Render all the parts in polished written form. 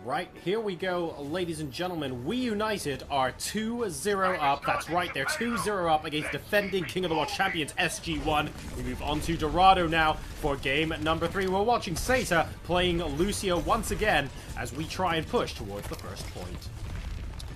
Right, here we go, ladies and gentlemen. Weunited are 2-0 up. That's right, they're 2-0 up against defending King of the Watch champions SG-1. We move on to Dorado now for game number 3. We're watching Seita playing Lucio once again as we try and push towards the first point.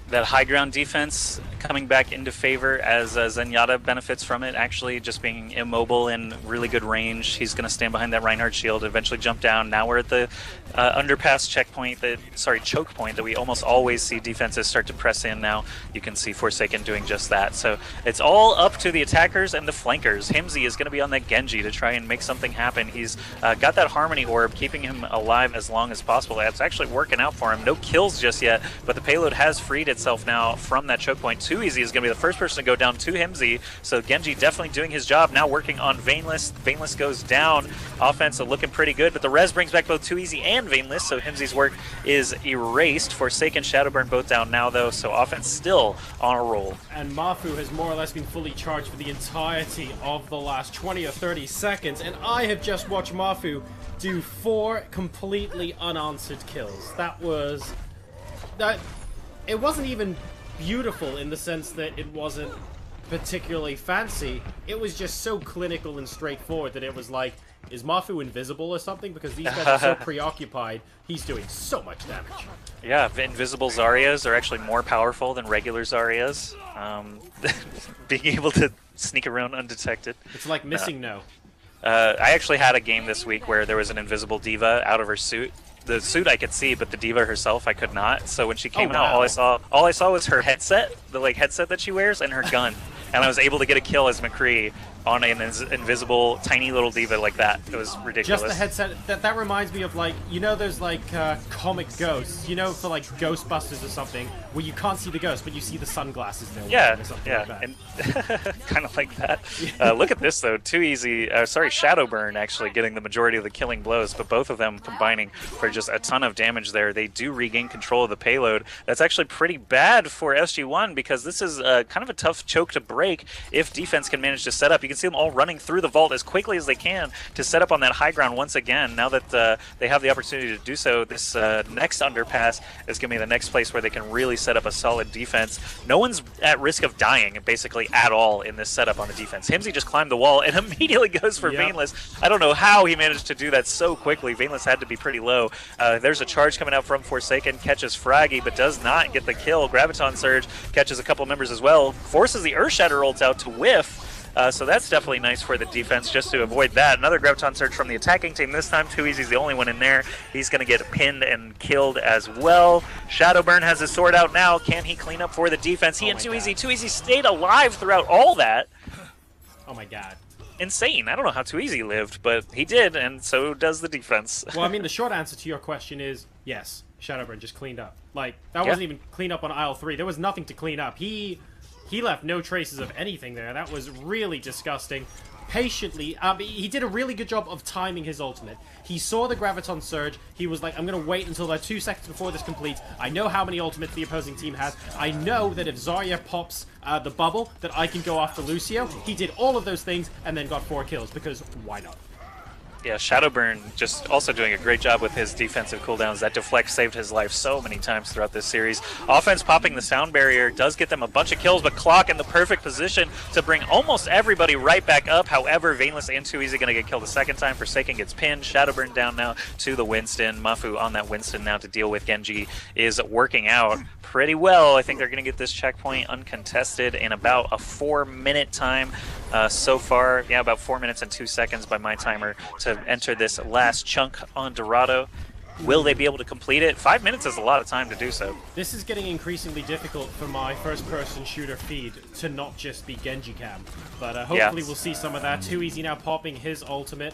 That high ground defense coming back into favor as Zenyatta benefits from it, actually just being immobile in really good range. He's going to stand behind that Reinhardt shield, eventually jump down. Now we're at the underpass checkpoint, choke point that we almost always see defenses start to press in now. You can see Forsaken doing just that. So it's all up to the attackers and the flankers. Hymzi is going to be on that Genji to try and make something happen. He's got that Harmony Orb, keeping him alive as long as possible. That's actually working out for him. No kills just yet, but the payload has freed itself now from that choke point. TwoEasy is going to be the first person to go down to Hymzi, so Genji definitely doing his job, now working on Veineless. Veineless goes down, offense looking pretty good, but the res brings back both TwoEasy and Veineless, so Hymzi's work is erased. Forsaken, Shadowburn both down now though, so offense still on a roll. And Mafu has more or less been fully charged for the entirety of the last 20 or 30 seconds, and I have just watched Mafu do 4 completely unanswered kills. It wasn't even beautiful in the sense that it wasn't particularly fancy. It was just so clinical and straightforward that it was like, is Mafu invisible or something? Because these guys are so preoccupied. He's doing so much damage. Yeah, invisible Zaryas are actually more powerful than regular Zaryas. Being able to sneak around undetected. It's like missing no. I actually had a game this week where there was an invisible diva out of her suit. The suit I could see, but the diva herself I could not. So when she came out, all I saw was her headset, the headset that she wears, and her gun. And I was able to get a kill as McCree on an invisible, tiny little diva like that. It was ridiculous. Just the headset. That reminds me of, like, you know those, like, comic ghosts, you know, for, like, Ghostbusters or something, where you can't see the ghost, but you see the sunglasses there. Yeah, or something yeah, like that. and kind of like that. Look at this, though. TwoEasy, Shadowburn actually getting the majority of the killing blows, but both of them combining for just a ton of damage there. They do regain control of the payload. That's actually pretty bad for SG-1 because this is kind of a tough choke to break if defense can manage to set up. You can see them all running through the vault as quickly as they can to set up on that high ground once again. Now that they have the opportunity to do so, this next underpass is going to be the next place where they can really set up a solid defense. No one's at risk of dying, basically, at all in this setup on the defense. Hymzi just climbed the wall and immediately goes for Veineless. I don't know how he managed to do that so quickly. Veineless had to be pretty low. There's a charge coming out from Forsaken, catches Fragi, but does not get the kill. Graviton Surge catches a couple members as well, forces the Earthshatter ult out to whiff. So that's definitely nice for the defense just to avoid that. Another Graviton Surge from the attacking team. This time TwoEasy's the only one in there. He's going to get pinned and killed as well. Shadowburn has his sword out now. Can he clean up for the defense? He and TwoEasy. TwoEasy stayed alive throughout all that. Oh my god. Insane. I don't know how TwoEasy lived, but he did, and so does the defense. Well, I mean, the short answer to your question is yes, Shadowburn just cleaned up. Like, that wasn't even cleaned up on aisle 3. There was nothing to clean up. He left no traces of anything there. That was really disgusting. Patiently, he did a really good job of timing his ultimate. He saw the Graviton Surge. He was like, I'm going to wait until about 2 seconds before this completes. I know how many ultimates the opposing team has. I know that if Zarya pops the bubble, that I can go after Lucio. He did all of those things and then got 4 kills, because why not? Yeah, Shadowburn just also doing a great job with his defensive cooldowns. That deflect saved his life so many times throughout this series. Offense popping the sound barrier does get them a bunch of kills, but Clock in the perfect position to bring almost everybody right back up. However, Veineless and TwoEasy going to get killed a second time. Forsaken gets pinned. Shadowburn down now to the Winston. Mafu on that Winston now to deal with Genji is working out pretty well. I think they're going to get this checkpoint uncontested in about a 4-minute time so far. Yeah, about 4 minutes and 2 seconds by my timer to enter this last chunk on Dorado. Will they be able to complete it? 5 minutes is a lot of time to do so. This is getting increasingly difficult for my first-person shooter feed to not just be Genji cam. But hopefully we'll see some of that. TwoEasy now popping his ultimate.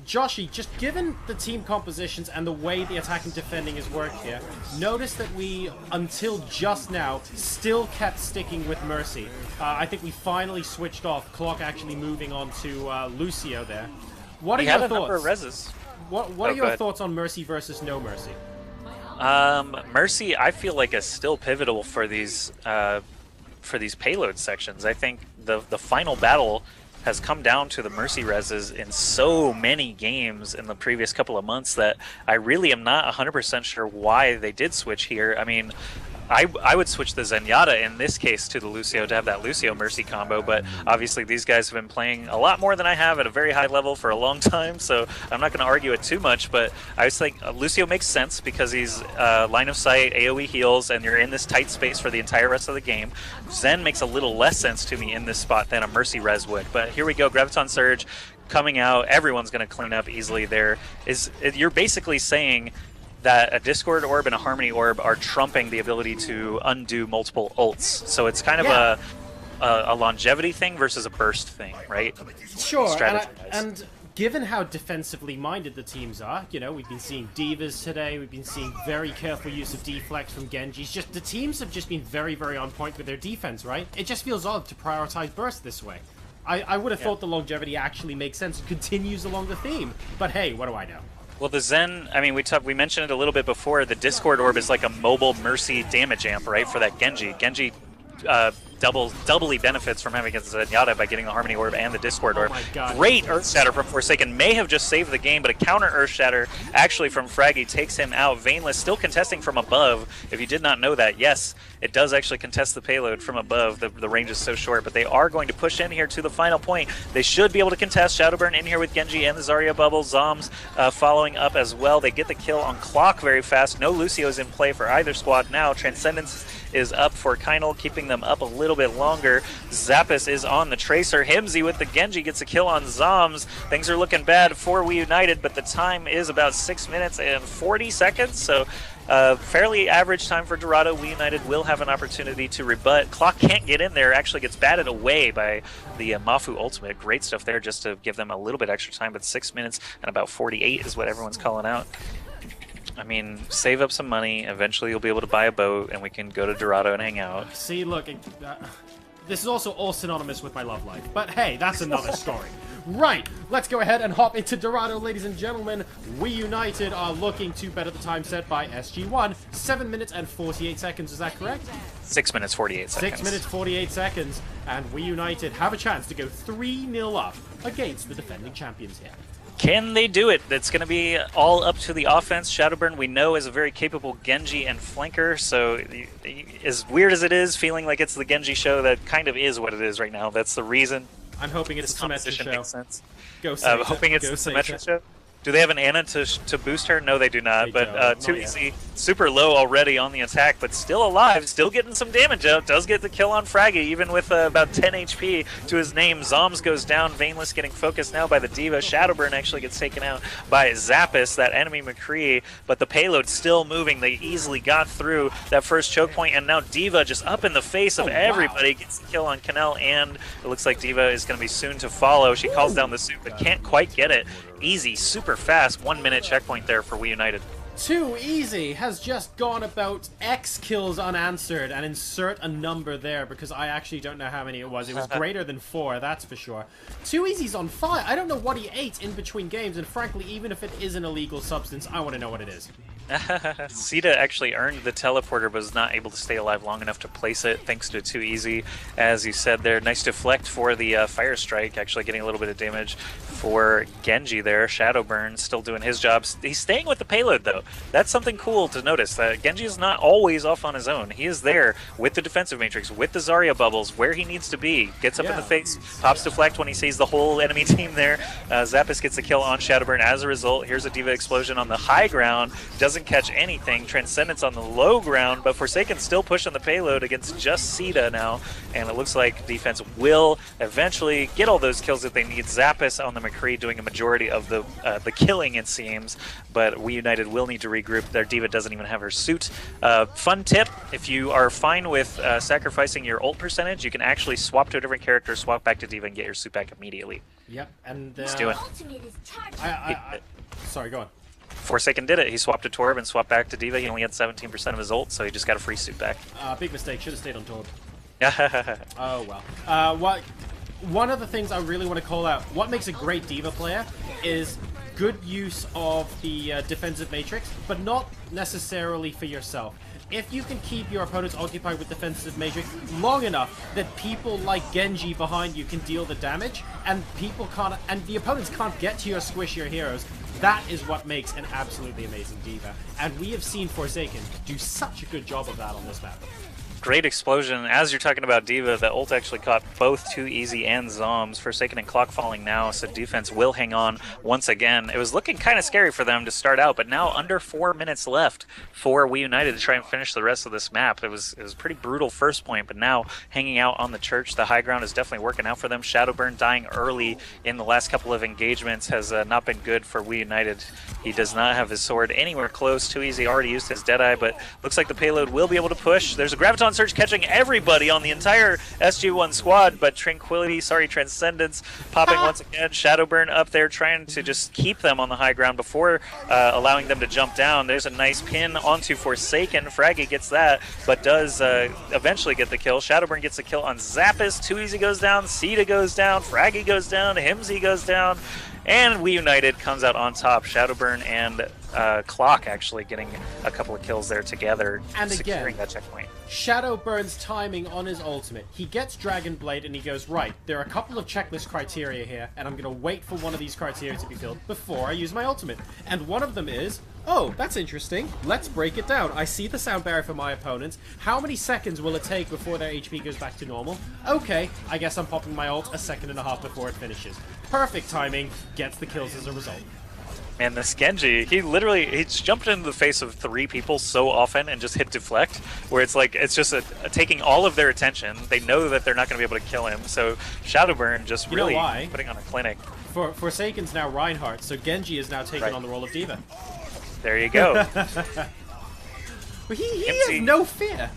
Joshy, just given the team compositions and the way the attacking defending has worked here, notice that we, until just now, still kept sticking with Mercy. I think we finally switched off, Clock actually moving on to Lucio there. What are your thoughts? Number of reses. What are your thoughts on Mercy versus no Mercy? Mercy, I feel like, is still pivotal for these payload sections. I think the final battle has come down to the Mercy Reses in so many games in the previous couple of months that I really am not 100% sure why they did switch here. I mean, I would switch the Zenyatta in this case to the Lucio to have that Lucio Mercy combo, but obviously these guys have been playing a lot more than I have at a very high level for a long time, so I'm not going to argue it too much, but I was think Lucio makes sense because he's line of sight, AoE heals, and you're in this tight space for the entire rest of the game. Zen makes a little less sense to me in this spot than a Mercy Res would, but here we go, Graviton Surge coming out, everyone's going to clean up easily there. You're basically saying that a Discord Orb and a Harmony Orb are trumping the ability to undo multiple ults. So it's kind of a longevity thing versus a burst thing, right? Sure, and given how defensively minded the teams are, you know, we've been seeing Divas today, we've been seeing very careful use of deflex from Genji's. Just the teams have just been very, very on point with their defense, right? It just feels odd to prioritize burst this way. I would have thought the longevity actually makes sense and continues along the theme, but hey, what do I know? Well, the Zen, I mean, we mentioned it a little bit before. The Discord Orb is like a mobile Mercy damage amp, right, for that Genji. Genji doubly benefits from having a Zenyatta by getting the Harmony Orb and the Discord Orb. Oh my God. Great Earth Shatter from Forsaken. May have just saved the game, but a counter Earth Shatter actually from Fragi takes him out. Veineless still contesting from above. If you did not know that, yes, it does actually contest the payload from above. The range is so short, but they are going to push in here to the final point. They should be able to contest. Shadowburn in here with Genji and the Zarya bubble. Zombs following up as well. They get the kill on clock very fast. No Lucio's in play for either squad now. Transcendence is up for Kyynel, keeping them up a little bit longer. Zappis is on the Tracer. Hymzi with the Genji gets a kill on Zombs. Things are looking bad for Weunited, but the time is about 6 minutes and 40 seconds, so fairly average time for Dorado. Weunited will have an opportunity to rebut. Clock can't get in there, actually gets batted away by the Mafu ultimate. Great stuff there just to give them a little bit extra time, but 6 minutes and about 48 is what everyone's calling out. I mean, save up some money, eventually you'll be able to buy a boat, and we can go to Dorado and hang out. See, look, this is also all synonymous with my love life, but hey, that's another story. Right, let's go ahead and hop into Dorado, ladies and gentlemen. Weunited are looking to better the time set by SG-1. 7 minutes and 48 seconds, is that correct? 6 minutes, 48 seconds. 6 minutes, 48 seconds, and Weunited have a chance to go 3-0 up against the defending champions here. Can they do it? It's going to be all up to the offense. Shadowburn, we know, is a very capable Genji and flanker, so as weird as it is, feeling like it's the Genji show, that kind of is what it is right now. That's the reason. I'm hoping it's this a Symmetra competition show. makes sense. Go Seita. Hoping it's Go the Symmetra Seita. show. Do they have an Ana to boost her? No, they do not. They But don't. Not TwoEasy, super low already on the attack, but still alive, still getting some damage out. Does get the kill on Fragi, even with about 10 HP to his name. Zombs goes down. Veineless getting focused now by the Diva. Shadowburn actually gets taken out by Zappis, that enemy McCree, but the payload still moving. They easily got through that first choke point, and now Diva just up in the face of everybody gets the kill on Kyynel, and it looks like Diva is going to be soon to follow. She calls down the suit, but can't quite get it. Easy, super fast, 1 minute checkpoint there for Weunited. TwoEasy has just gone about X kills unanswered, and insert a number there because I actually don't know how many it was. It was greater than 4, that's for sure. TwoEasy's on fire. I don't know what he ate in between games, and frankly, even if it is an illegal substance, I want to know what it is. Seita actually earned the teleporter, but was not able to stay alive long enough to place it, thanks to TwoEasy. As you said there, nice deflect for the Fire Strike, actually getting a little bit of damage for Genji there. Shadowburn still doing his job. He's staying with the payload, though. That's something cool to notice. Genji is not always off on his own. He is there with the defensive matrix, with the Zarya bubbles, where he needs to be. Gets up in the face, pops deflect when he sees the whole enemy team there. Zappis gets a kill on Shadowburn as a result. Here's a Diva explosion on the high ground. Doesn't catch anything. Transcendence on the low ground, but Forsaken still pushing the payload against just Seita now, and it looks like defense will eventually get all those kills that they need. Zappis on the McCree doing a majority of the killing, it seems, but Weunited will need to regroup. Their Diva doesn't even have her suit. Fun tip, if you are fine with sacrificing your ult percentage, you can actually swap to a different character, swap back to Diva, and get your suit back immediately. Yep, and let's do it. Sorry, go on. Forsaken did it. He swapped to Torb and swapped back to Diva. He only had 17% of his ult, so he just got a free suit back. Big mistake. Should have stayed on Torb. Oh, well. One of the things I really want to call out, what makes a great Diva player is good use of the defensive matrix, but not necessarily for yourself. if you can keep your opponents occupied with defensive magic long enough that people like Genji behind you can deal the damage, and people can't, and the opponents can't get to your squishier heroes, that is what makes an absolutely amazing diva. And we have seen Forsaken do such a good job of that on this map. Great explosion. As you're talking about Diva, the ult actually caught both TwoEasy and Zombs. Forsaken and Clock falling now, so defense will hang on once again. It was looking kind of scary for them to start out, but now under 4 minutes left for Weunited to try and finish the rest of this map. It was a pretty brutal first point, but now hanging out on the church, the high ground is definitely working out for them. Shadowburn dying early in the last couple of engagements has not been good for Weunited. He does not have his sword anywhere close. TwoEasy already used his Deadeye, but looks like the payload will be able to push. There's a Graviton Surge catching everybody on the entire SG-1 squad, but Transcendence popping once again. Shadowburn up there trying to just keep them on the high ground before allowing them to jump down. There's a nice pin onto Forsaken. Fragi gets that, but does eventually get the kill. Shadowburn gets a kill on Zappis. TwoEasy goes down, Seita goes down, Fragi goes down, Hymzi goes down, and Weunited comes out on top. Shadowburn and Clock actually getting a couple of kills there together, and securing that checkpoint. Shadowburn's timing on his ultimate. He gets Dragon Blade and he goes, right, there are a couple of checklist criteria here, and I'm going to wait for one of these criteria to be filled before I use my ultimate. And one of them is, oh, that's interesting. Let's break it down. I see the sound barrier for my opponents. How many seconds will it take before their HP goes back to normal? Okay, I guess I'm popping my ult a second and a half before it finishes. Perfect timing, gets the kills as a result. Man, this Genji, he's jumped into the face of 3 people so often and just hit deflect, where it's like, it's just taking all of their attention. They know that they're not going to be able to kill him, so Shadowburn just really putting on a clinic. Forsaken's now Reinhardt, so Genji is now taking on the role of Diva. There you go. he has no fear.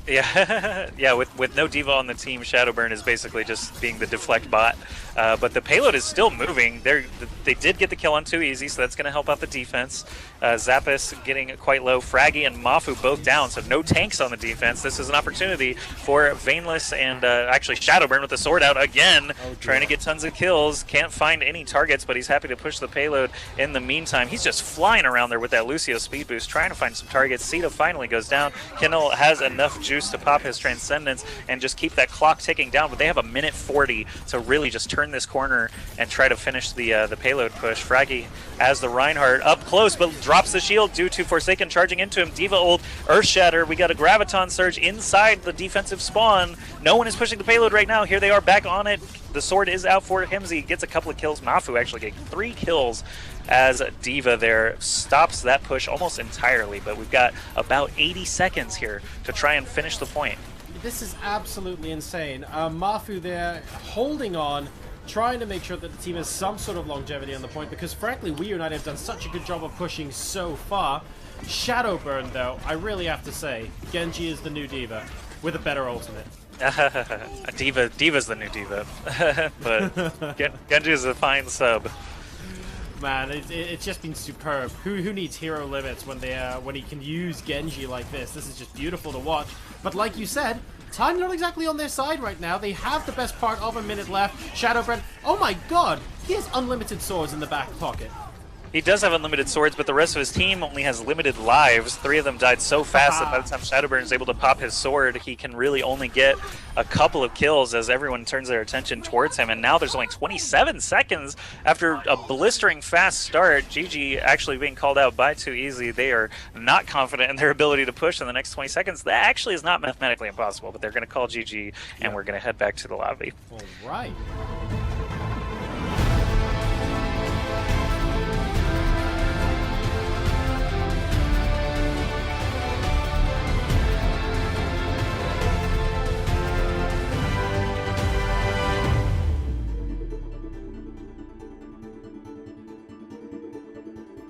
Yeah, yeah. With no Diva on the team, Shadowburn is basically just being the deflect bot. But the payload is still moving. They did get the kill on TwoEasy, so that's going to help out the defense. Zappis getting quite low. Fragi and Mafu both down, so no tanks on the defense. This is an opportunity for Veineless and actually Shadowburn with the sword out again, trying to get tons of kills. Can't find any targets, but he's happy to push the payload in the meantime. He's just flying around there with that Lucio speed boost, trying to find some targets. Seita finally goes down. Kyynel has enough juice to pop his Transcendence and just keep that clock ticking down, but they have a minute 40 to really just turn this corner and try to finish the payload push. Fragi as the Reinhardt up close, but drops the shield due to Forsaken charging into him. Diva ult, Earth Shatter. We got a Graviton Surge inside the defensive spawn. No one is pushing the payload right now. Here they are back on it. The sword is out for Hymzi. Gets a couple of kills. Mafu actually getting 3 kills as Diva there stops that push almost entirely, but we've got about 80 seconds here to try and finish the point. This is absolutely insane. Mafu there holding on, trying to make sure that the team has some sort of longevity on the point, because frankly Weunited have done such a good job of pushing so far. Shadowburn though, I really have to say, Genji is the new Diva with a better ultimate. Diva's the new Diva, but Genji is a fine sub. Man, it's just been superb. Who needs hero limits when he can use Genji like this? This is just beautiful to watch. But like you said, time not exactly on their side right now. They have the best part of a minute left. Shadowburn, oh my god, he has unlimited swords in the back pocket. He does have unlimited swords, but the rest of his team only has limited lives. 3 of them died so fast that by the time Shadowburn is able to pop his sword, he can really only get a couple of kills as everyone turns their attention towards him. And now there's only 27 seconds after a blistering fast start. GG actually being called out by TwoEasy. They are not confident in their ability to push in the next 20 seconds. That actually is not mathematically impossible, but they're going to call GG, and we're going to head back to the lobby. All right.